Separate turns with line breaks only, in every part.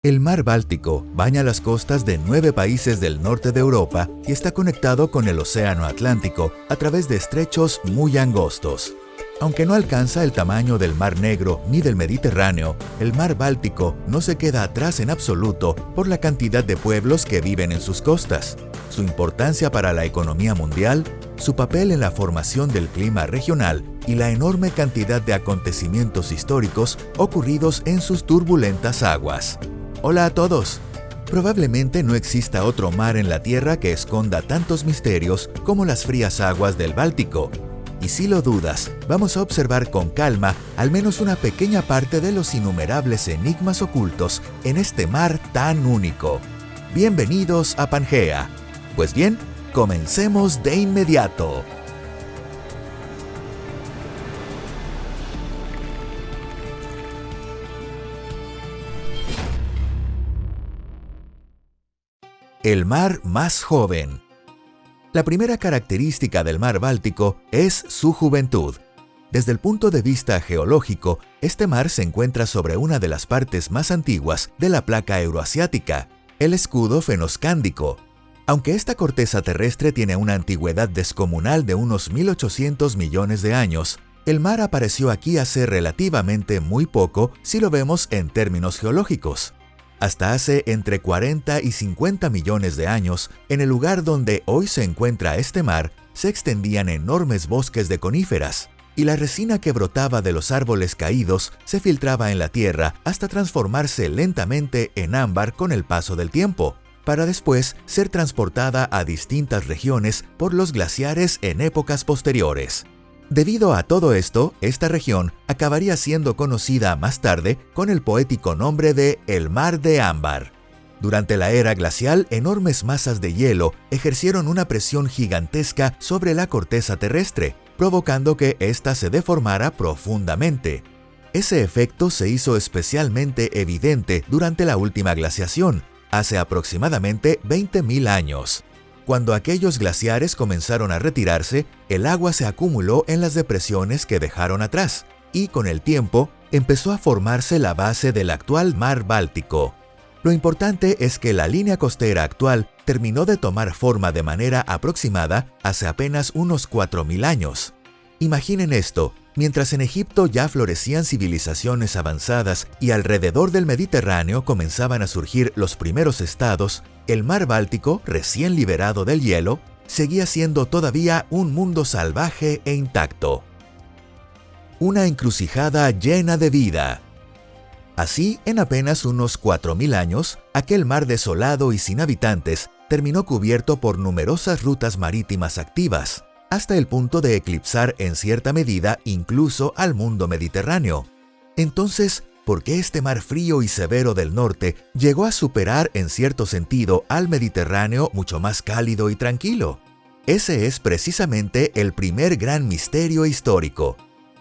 El mar Báltico baña las costas de 9 países del norte de Europa y está conectado con el Océano Atlántico a través de estrechos muy angostos. Aunque no alcanza el tamaño del Mar Negro ni del Mediterráneo, el mar Báltico no se queda atrás en absoluto por la cantidad de pueblos que viven en sus costas, su importancia para la economía mundial, su papel en la formación del clima regional y la enorme cantidad de acontecimientos históricos ocurridos en sus turbulentas aguas. Hola a todos. Probablemente no exista otro mar en la Tierra que esconda tantos misterios como las frías aguas del Báltico. Y si lo dudas, vamos a observar con calma al menos una pequeña parte de los innumerables enigmas ocultos en este mar tan único. Bienvenidos a Pangea. Pues bien, comencemos de inmediato. El mar más joven. La primera característica del mar Báltico es su juventud. Desde el punto de vista geológico, este mar se encuentra sobre una de las partes más antiguas de la placa euroasiática, el escudo fennoscándico. Aunque esta corteza terrestre tiene una antigüedad descomunal de unos 1800 millones de años, el mar apareció aquí hace relativamente muy poco si lo vemos en términos geológicos. Hasta hace entre 40 y 50 millones de años, en el lugar donde hoy se encuentra este mar, se extendían enormes bosques de coníferas, y la resina que brotaba de los árboles caídos se filtraba en la tierra hasta transformarse lentamente en ámbar con el paso del tiempo, para después ser transportada a distintas regiones por los glaciares en épocas posteriores. Debido a todo esto, esta región acabaría siendo conocida más tarde con el poético nombre de el Mar de Ámbar. Durante la era glacial, enormes masas de hielo ejercieron una presión gigantesca sobre la corteza terrestre, provocando que ésta se deformara profundamente. Ese efecto se hizo especialmente evidente durante la última glaciación, hace aproximadamente 20.000 años. Cuando aquellos glaciares comenzaron a retirarse, el agua se acumuló en las depresiones que dejaron atrás, y con el tiempo empezó a formarse la base del actual mar Báltico. Lo importante es que la línea costera actual terminó de tomar forma de manera aproximada hace apenas unos 4.000 años. Imaginen esto, mientras en Egipto ya florecían civilizaciones avanzadas y alrededor del Mediterráneo comenzaban a surgir los primeros estados, el mar Báltico, recién liberado del hielo, seguía siendo todavía un mundo salvaje e intacto. Una encrucijada llena de vida. Así, en apenas unos 4.000 años, aquel mar desolado y sin habitantes terminó cubierto por numerosas rutas marítimas activas, hasta el punto de eclipsar en cierta medida incluso al mundo mediterráneo. Entonces, ¿por qué este mar frío y severo del norte llegó a superar en cierto sentido al Mediterráneo mucho más cálido y tranquilo? Ese es precisamente el primer gran misterio histórico.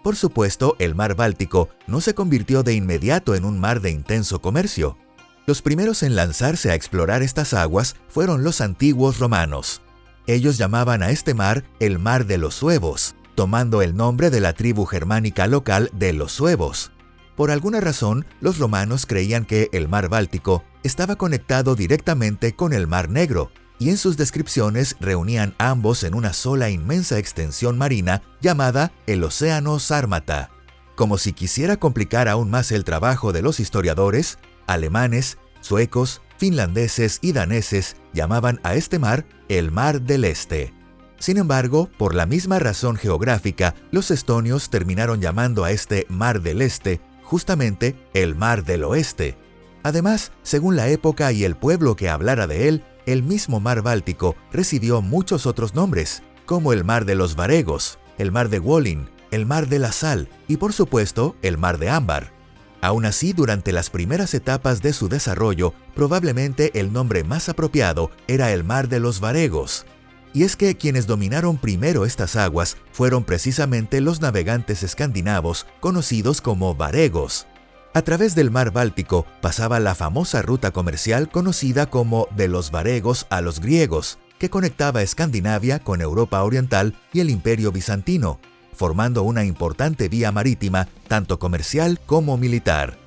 Por supuesto, el mar Báltico no se convirtió de inmediato en un mar de intenso comercio. Los primeros en lanzarse a explorar estas aguas fueron los antiguos romanos. Ellos llamaban a este mar el Mar de los Suevos, tomando el nombre de la tribu germánica local de los suevos. Por alguna razón, los romanos creían que el mar Báltico estaba conectado directamente con el Mar Negro, y en sus descripciones reunían ambos en una sola inmensa extensión marina llamada el Océano Sármata. Como si quisiera complicar aún más el trabajo de los historiadores, alemanes, suecos, finlandeses y daneses llamaban a este mar el Mar del Este. Sin embargo, por la misma razón geográfica, los estonios terminaron llamando a este Mar del Este justamente el Mar del Oeste. Además, según la época y el pueblo que hablara de él, el mismo mar Báltico recibió muchos otros nombres, como el Mar de los Varegos, el Mar de Wolin, el Mar de la Sal y, por supuesto, el Mar de Ámbar. Aún así, durante las primeras etapas de su desarrollo, probablemente el nombre más apropiado era el Mar de los Varegos. Y es que quienes dominaron primero estas aguas fueron precisamente los navegantes escandinavos conocidos como varegos. A través del mar Báltico pasaba la famosa ruta comercial conocida como de los varegos a los griegos, que conectaba Escandinavia con Europa Oriental y el Imperio Bizantino, formando una importante vía marítima tanto comercial como militar.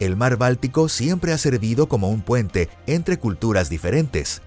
el mar Báltico siempre ha servido como un puente entre culturas diferentes.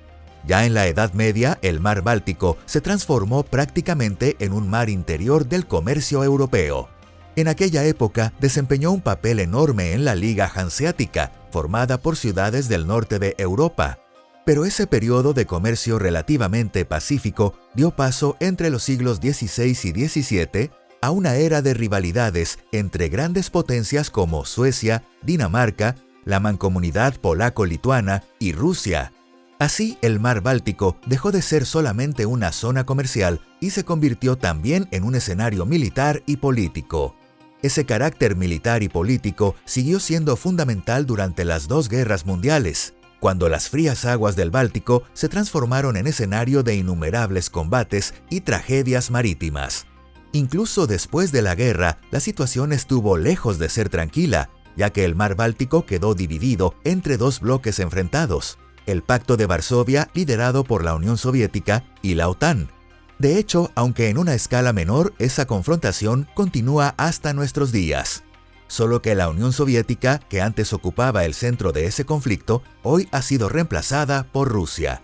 Ya en la Edad Media, el mar Báltico se transformó prácticamente en un mar interior del comercio europeo. En aquella época desempeñó un papel enorme en la Liga Hanseática, formada por ciudades del norte de Europa. Pero ese periodo de comercio relativamente pacífico dio paso entre los siglos XVI y XVII a una era de rivalidades entre grandes potencias como Suecia, Dinamarca, la Mancomunidad Polaco-Lituana y Rusia. Así, el mar Báltico dejó de ser solamente una zona comercial y se convirtió también en un escenario militar y político. Ese carácter militar y político siguió siendo fundamental durante las dos guerras mundiales, cuando las frías aguas del Báltico se transformaron en escenario de innumerables combates y tragedias marítimas. Incluso después de la guerra, la situación estuvo lejos de ser tranquila, ya que el mar Báltico quedó dividido entre dos bloques enfrentados: el Pacto de Varsovia, liderado por la Unión Soviética, y la OTAN. De hecho, aunque en una escala menor, esa confrontación continúa hasta nuestros días. Solo que la Unión Soviética, que antes ocupaba el centro de ese conflicto, hoy ha sido reemplazada por Rusia.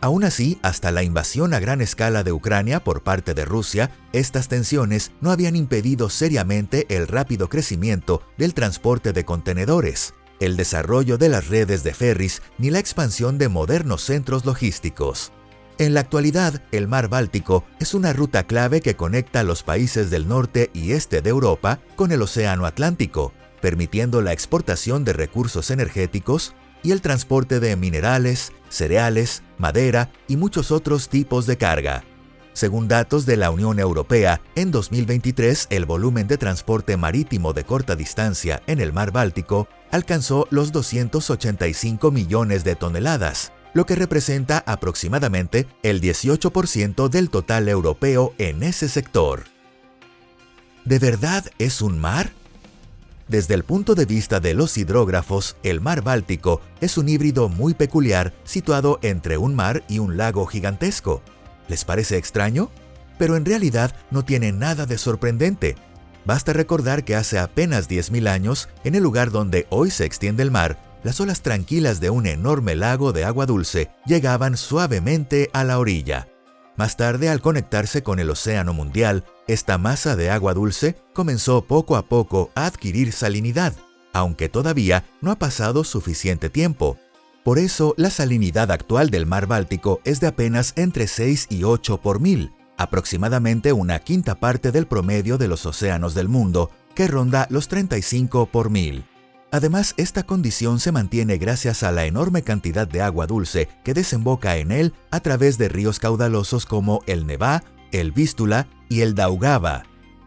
Aún así, hasta la invasión a gran escala de Ucrania por parte de Rusia, estas tensiones no habían impedido seriamente el rápido crecimiento del transporte de contenedores, el desarrollo de las redes de ferries ni la expansión de modernos centros logísticos. En la actualidad, el mar Báltico es una ruta clave que conecta los países del norte y este de Europa con el Océano Atlántico, permitiendo la exportación de recursos energéticos y el transporte de minerales, cereales, madera y muchos otros tipos de carga. Según datos de la Unión Europea, en 2023 el volumen de transporte marítimo de corta distancia en el mar Báltico alcanzó los 285 millones de toneladas, lo que representa aproximadamente el 18% del total europeo en ese sector. ¿De verdad es un mar? Desde el punto de vista de los hidrógrafos, el mar Báltico es un híbrido muy peculiar situado entre un mar y un lago gigantesco. ¿Les parece extraño? Pero en realidad no tiene nada de sorprendente. Basta recordar que hace apenas 10.000 años, en el lugar donde hoy se extiende el mar, las olas tranquilas de un enorme lago de agua dulce llegaban suavemente a la orilla. Más tarde, al conectarse con el océano mundial, esta masa de agua dulce comenzó poco a poco a adquirir salinidad, aunque todavía no ha pasado suficiente tiempo. Por eso, la salinidad actual del mar Báltico es de apenas entre 6 y 8 por 1000, aproximadamente una quinta parte del promedio de los océanos del mundo, que ronda los 35 por 1000. Además, esta condición se mantiene gracias a la enorme cantidad de agua dulce que desemboca en él a través de ríos caudalosos como el Nevá, el Vístula y el Daugava.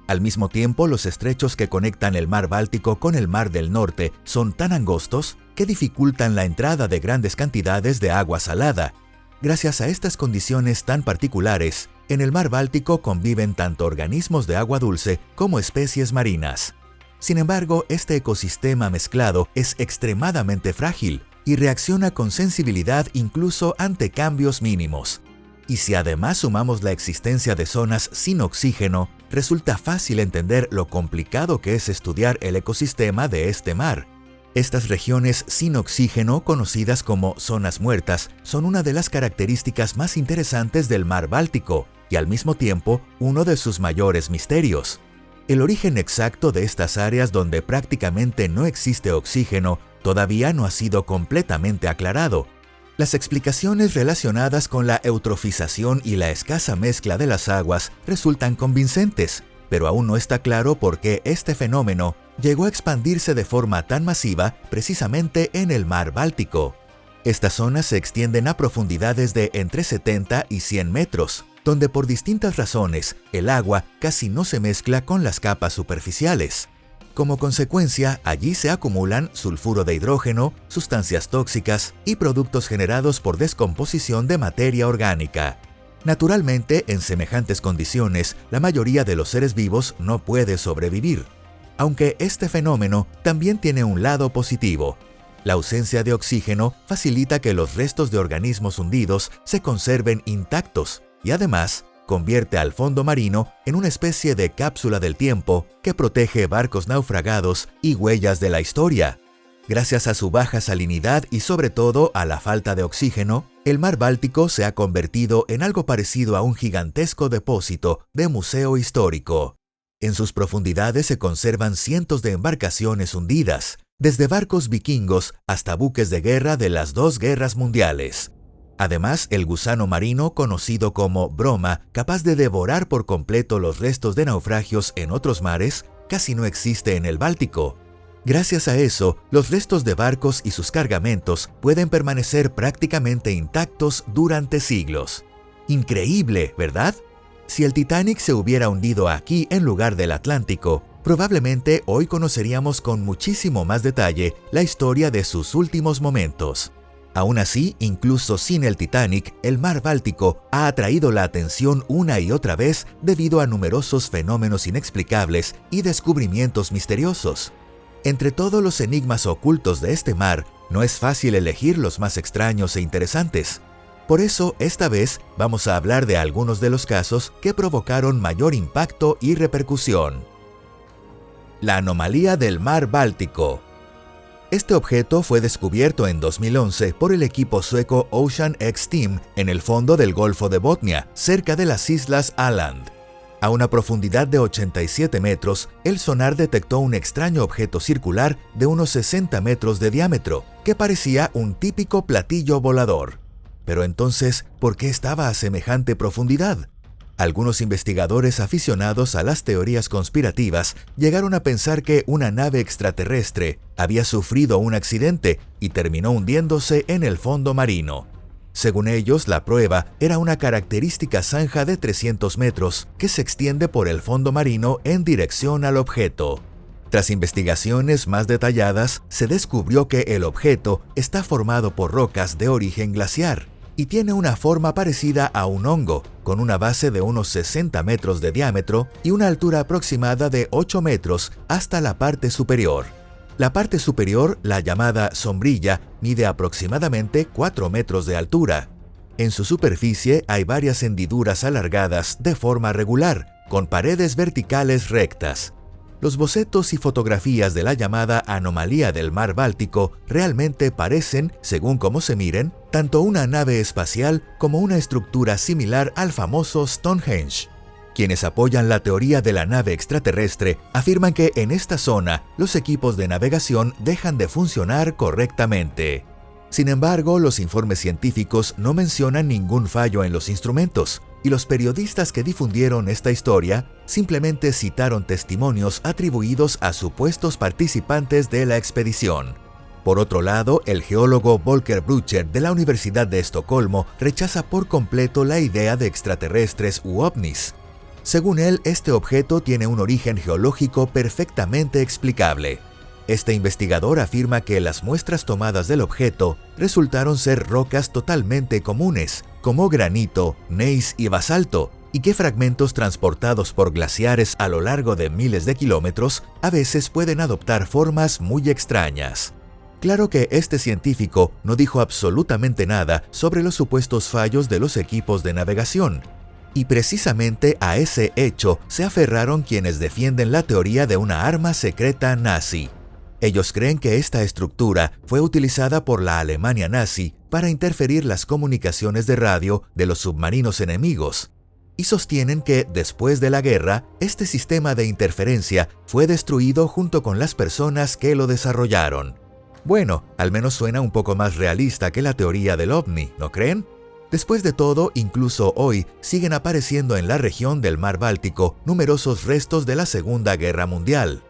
Al mismo tiempo, los estrechos que conectan el mar Báltico con el mar del Norte son tan angostos que dificultan la entrada de grandes cantidades de agua salada. Gracias a estas condiciones tan particulares, en el mar Báltico conviven tanto organismos de agua dulce como especies marinas. Sin embargo, este ecosistema mezclado es extremadamente frágil y reacciona con sensibilidad incluso ante cambios mínimos. Y si además sumamos la existencia de zonas sin oxígeno, resulta fácil entender lo complicado que es estudiar el ecosistema de este mar. Estas regiones sin oxígeno, conocidas como zonas muertas, son una de las características más interesantes del mar Báltico y al mismo tiempo uno de sus mayores misterios. El origen exacto de estas áreas donde prácticamente no existe oxígeno todavía no ha sido completamente aclarado. Las explicaciones relacionadas con la eutrofización y la escasa mezcla de las aguas resultan convincentes, pero aún no está claro por qué este fenómeno llegó a expandirse de forma tan masiva precisamente en el mar Báltico. Estas zonas se extienden a profundidades de entre 70 y 100 metros, donde por distintas razones el agua casi no se mezcla con las capas superficiales. Como consecuencia, allí se acumulan sulfuro de hidrógeno, sustancias tóxicas y productos generados por descomposición de materia orgánica. Naturalmente, en semejantes condiciones, la mayoría de los seres vivos no puede sobrevivir. Aunque este fenómeno también tiene un lado positivo. La ausencia de oxígeno facilita que los restos de organismos hundidos se conserven intactos y además convierte al fondo marino en una especie de cápsula del tiempo que protege barcos naufragados y huellas de la historia. Gracias a su baja salinidad y sobre todo a la falta de oxígeno, el mar Báltico se ha convertido en algo parecido a un gigantesco depósito de museo histórico. En sus profundidades se conservan cientos de embarcaciones hundidas, desde barcos vikingos hasta buques de guerra de las dos guerras mundiales. Además, el gusano marino conocido como broma, capaz de devorar por completo los restos de naufragios en otros mares, casi no existe en el Báltico. Gracias a eso, los restos de barcos y sus cargamentos pueden permanecer prácticamente intactos durante siglos. Increíble, ¿verdad? Si el Titanic se hubiera hundido aquí en lugar del Atlántico, probablemente hoy conoceríamos con muchísimo más detalle la historia de sus últimos momentos. Aún así, incluso sin el Titanic, el mar Báltico ha atraído la atención una y otra vez debido a numerosos fenómenos inexplicables y descubrimientos misteriosos. Entre todos los enigmas ocultos de este mar, no es fácil elegir los más extraños e interesantes. Por eso, esta vez vamos a hablar de algunos de los casos que provocaron mayor impacto y repercusión. La anomalía del mar Báltico. Este objeto fue descubierto en 2011 por el equipo sueco Ocean X Team en el fondo del Golfo de Botnia, cerca de las Islas Åland. A una profundidad de 87 metros, el sonar detectó un extraño objeto circular de unos 60 metros de diámetro, que parecía un típico platillo volador. Pero entonces, ¿por qué estaba a semejante profundidad? Algunos investigadores aficionados a las teorías conspirativas llegaron a pensar que una nave extraterrestre había sufrido un accidente y terminó hundiéndose en el fondo marino. Según ellos, la prueba era una característica zanja de 300 metros que se extiende por el fondo marino en dirección al objeto. Tras investigaciones más detalladas, se descubrió que el objeto está formado por rocas de origen glaciar y tiene una forma parecida a un hongo, con una base de unos 60 metros de diámetro y una altura aproximada de 8 metros hasta la parte superior. La parte superior, la llamada sombrilla, mide aproximadamente 4 metros de altura. En su superficie hay varias hendiduras alargadas de forma regular, con paredes verticales rectas. Los bocetos y fotografías de la llamada anomalía del mar Báltico realmente parecen, según cómo se miren, tanto una nave espacial como una estructura similar al famoso Stonehenge. Quienes apoyan la teoría de la nave extraterrestre afirman que en esta zona los equipos de navegación dejan de funcionar correctamente. Sin embargo, los informes científicos no mencionan ningún fallo en los instrumentos, y los periodistas que difundieron esta historia simplemente citaron testimonios atribuidos a supuestos participantes de la expedición. Por otro lado, el geólogo Volker Brücher de la Universidad de Estocolmo rechaza por completo la idea de extraterrestres u ovnis. Según él, este objeto tiene un origen geológico perfectamente explicable. Este investigador afirma que las muestras tomadas del objeto resultaron ser rocas totalmente comunes, como granito, gneiss y basalto, y que fragmentos transportados por glaciares a lo largo de miles de kilómetros a veces pueden adoptar formas muy extrañas. Claro que este científico no dijo absolutamente nada sobre los supuestos fallos de los equipos de navegación, y precisamente a ese hecho se aferraron quienes defienden la teoría de una arma secreta nazi. Ellos creen que esta estructura fue utilizada por la Alemania nazi para interferir las comunicaciones de radio de los submarinos enemigos, y sostienen que, después de la guerra, este sistema de interferencia fue destruido junto con las personas que lo desarrollaron. Bueno, al menos suena un poco más realista que la teoría del ovni, ¿no creen? Después de todo, incluso hoy, siguen apareciendo en la región del mar Báltico numerosos restos de la Segunda Guerra Mundial.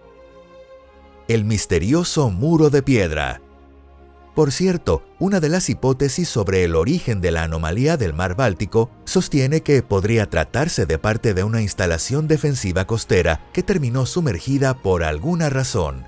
El misterioso muro de piedra. Por cierto, una de las hipótesis sobre el origen de la anomalía del mar Báltico sostiene que podría tratarse de parte de una instalación defensiva costera que terminó sumergida por alguna razón.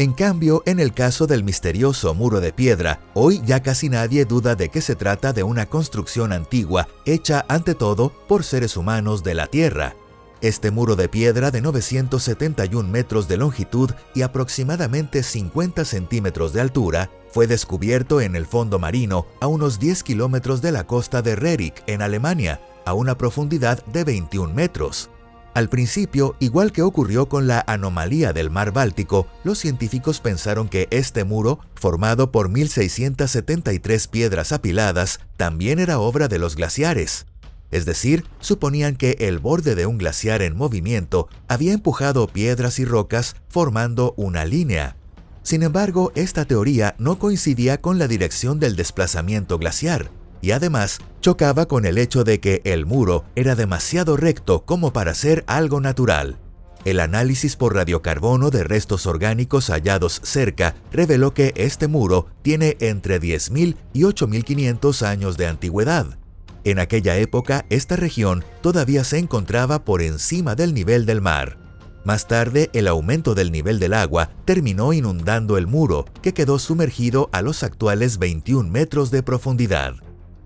En cambio, en el caso del misterioso muro de piedra, hoy ya casi nadie duda de que se trata de una construcción antigua hecha ante todo por seres humanos de la Tierra. Este muro de piedra de 971 metros de longitud y aproximadamente 50 centímetros de altura fue descubierto en el fondo marino a unos 10 kilómetros de la costa de Rerik, en Alemania, a una profundidad de 21 metros. Al principio, igual que ocurrió con la anomalía del mar Báltico, los científicos pensaron que este muro, formado por 1.673 piedras apiladas, también era obra de los glaciares. Es decir, suponían que el borde de un glaciar en movimiento había empujado piedras y rocas formando una línea. Sin embargo, esta teoría no coincidía con la dirección del desplazamiento glaciar, y además chocaba con el hecho de que el muro era demasiado recto como para ser algo natural. El análisis por radiocarbono de restos orgánicos hallados cerca reveló que este muro tiene entre 10.000 y 8.500 años de antigüedad. En aquella época, esta región todavía se encontraba por encima del nivel del mar. Más tarde, el aumento del nivel del agua terminó inundando el muro, que quedó sumergido a los actuales 21 metros de profundidad.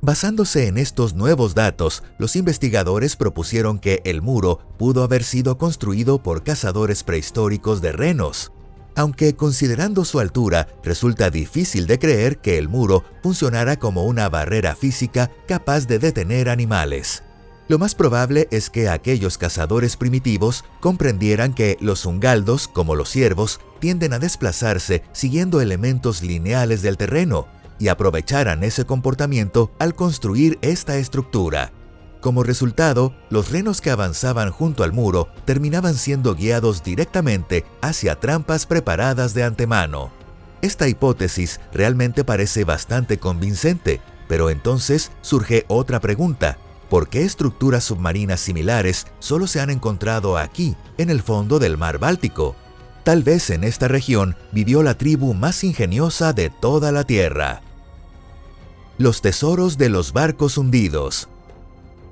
Basándose en estos nuevos datos, los investigadores propusieron que el muro pudo haber sido construido por cazadores prehistóricos de renos. Aunque considerando su altura, resulta difícil de creer que el muro funcionara como una barrera física capaz de detener animales. Lo más probable es que aquellos cazadores primitivos comprendieran que los ungaldos, como los ciervos, tienden a desplazarse siguiendo elementos lineales del terreno, y aprovecharan ese comportamiento al construir esta estructura. Como resultado, los renos que avanzaban junto al muro terminaban siendo guiados directamente hacia trampas preparadas de antemano. Esta hipótesis realmente parece bastante convincente, pero entonces surge otra pregunta: ¿por qué estructuras submarinas similares solo se han encontrado aquí, en el fondo del mar Báltico? Tal vez en esta región vivió la tribu más ingeniosa de toda la Tierra. Los tesoros de los barcos hundidos.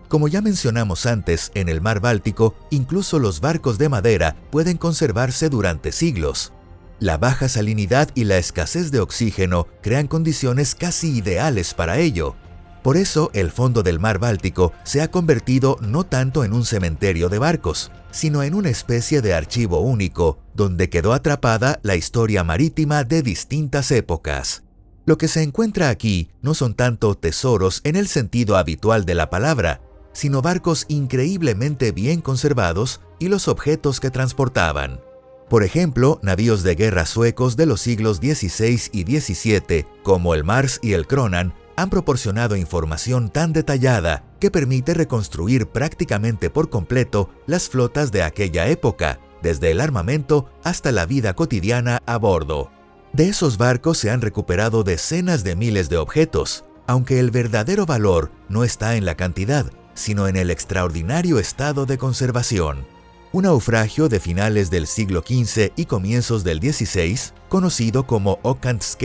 Como ya mencionamos antes, en el mar Báltico, incluso los barcos de madera pueden conservarse durante siglos. La baja salinidad y la escasez de oxígeno crean condiciones casi ideales para ello. Por eso, el fondo del mar Báltico se ha convertido no tanto en un cementerio de barcos, sino en una especie de archivo único, donde quedó atrapada la historia marítima de distintas épocas. Lo que se encuentra aquí no son tanto tesoros en el sentido habitual de la palabra, sino barcos increíblemente bien conservados y los objetos que transportaban. Por ejemplo, navíos de guerra suecos de los siglos XVI y XVII, como el Mars y el Kronan, han proporcionado información tan detallada que permite reconstruir prácticamente por completo las flotas de aquella época, desde el armamento hasta la vida cotidiana a bordo. De esos barcos se han recuperado decenas de miles de objetos, aunque el verdadero valor no está en la cantidad, sino en el extraordinario estado de conservación. Un naufragio de finales del siglo XV y comienzos del XVI, conocido como Okhotsk,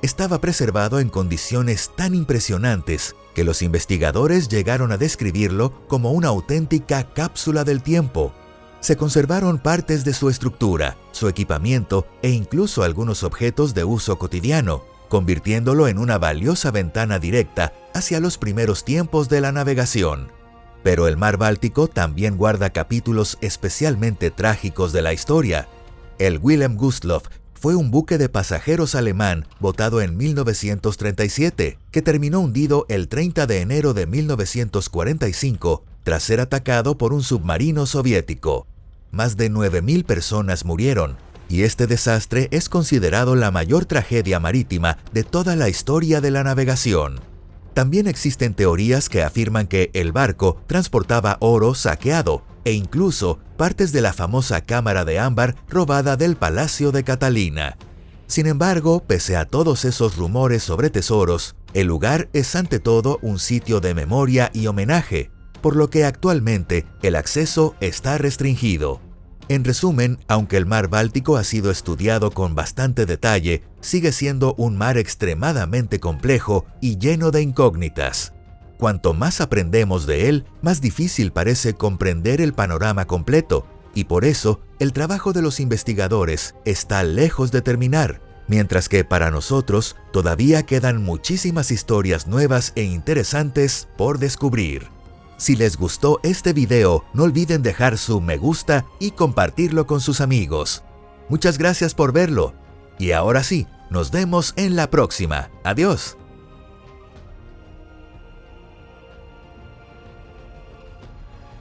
estaba preservado en condiciones tan impresionantes que los investigadores llegaron a describirlo como una auténtica cápsula del tiempo. Se conservaron partes de su estructura, su equipamiento e incluso algunos objetos de uso cotidiano, convirtiéndolo en una valiosa ventana directa hacia los primeros tiempos de la navegación. Pero el mar Báltico también guarda capítulos especialmente trágicos de la historia. El Wilhelm Gustloff fue un buque de pasajeros alemán botado en 1937, que terminó hundido el 30 de enero de 1945 tras ser atacado por un submarino soviético. Más de 9.000 personas murieron, y este desastre es considerado la mayor tragedia marítima de toda la historia de la navegación. También existen teorías que afirman que el barco transportaba oro saqueado e incluso partes de la famosa cámara de ámbar robada del Palacio de Catalina. Sin embargo, pese a todos esos rumores sobre tesoros, el lugar es ante todo un sitio de memoria y homenaje, por lo que actualmente el acceso está restringido. En resumen, aunque el mar Báltico ha sido estudiado con bastante detalle, sigue siendo un mar extremadamente complejo y lleno de incógnitas. Cuanto más aprendemos de él, más difícil parece comprender el panorama completo, y por eso el trabajo de los investigadores está lejos de terminar, mientras que para nosotros todavía quedan muchísimas historias nuevas e interesantes por descubrir. Si les gustó este video, no olviden dejar su me gusta y compartirlo con sus amigos. Muchas gracias por verlo. Y ahora sí, nos vemos en la próxima. Adiós.